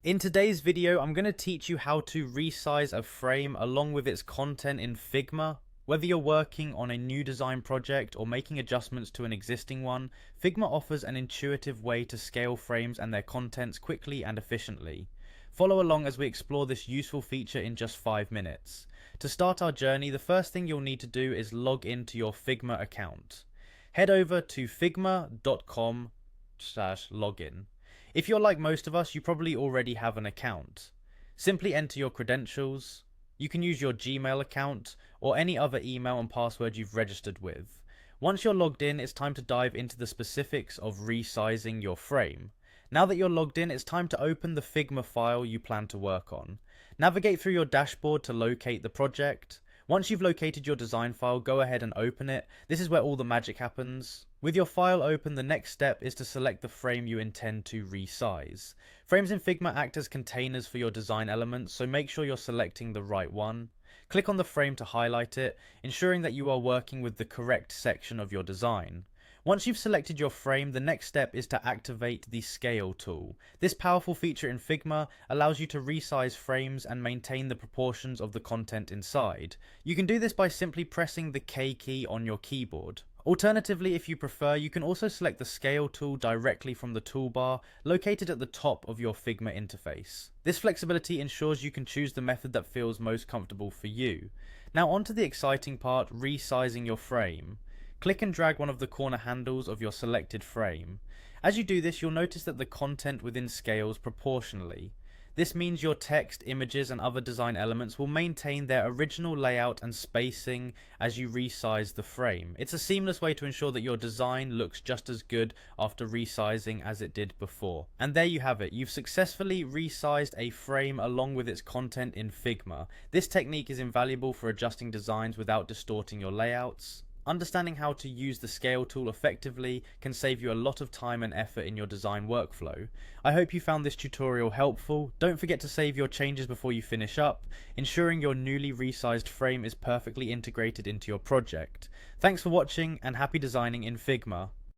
In today's video, I'm going to teach you how to resize a frame along with its content in Figma. Whether you're working on a new design project or making adjustments to an existing one, Figma offers an intuitive way to scale frames and their contents quickly and efficiently. Follow along as we explore this useful feature in just 5 minutes. To start our journey, the first thing you'll need to do is log into your Figma account. Head over to figma.com/login. If you're like most of us, you probably already have an account. Simply enter your credentials. You can use your Gmail account or any other email and password you've registered with. Once you're logged in, it's time to dive into the specifics of resizing your frame. Now that you're logged in, it's time to open the Figma file you plan to work on. Navigate through your dashboard to locate the project. Once you've located your design file, go ahead and open it. This is where all the magic happens. With your file open, the next step is to select the frame you intend to resize. Frames in Figma act as containers for your design elements, so make sure you're selecting the right one. Click on the frame to highlight it, ensuring that you are working with the correct section of your design. Once you've selected your frame, the next step is to activate the Scale tool. This powerful feature in Figma allows you to resize frames and maintain the proportions of the content inside. You can do this by simply pressing the K key on your keyboard. Alternatively, if you prefer, you can also select the Scale tool directly from the toolbar, located at the top of your Figma interface. This flexibility ensures you can choose the method that feels most comfortable for you. Now onto the exciting part, resizing your frame. Click and drag one of the corner handles of your selected frame. As you do this, you'll notice that the content within scales proportionally. This means your text, images, and other design elements will maintain their original layout and spacing as you resize the frame. It's a seamless way to ensure that your design looks just as good after resizing as it did before. And there you have it. You've successfully resized a frame along with its content in Figma. This technique is invaluable for adjusting designs without distorting your layouts. Understanding how to use the Scale tool effectively can save you a lot of time and effort in your design workflow. I hope you found this tutorial helpful. Don't forget to save your changes before you finish up, ensuring your newly resized frame is perfectly integrated into your project. Thanks for watching and happy designing in Figma.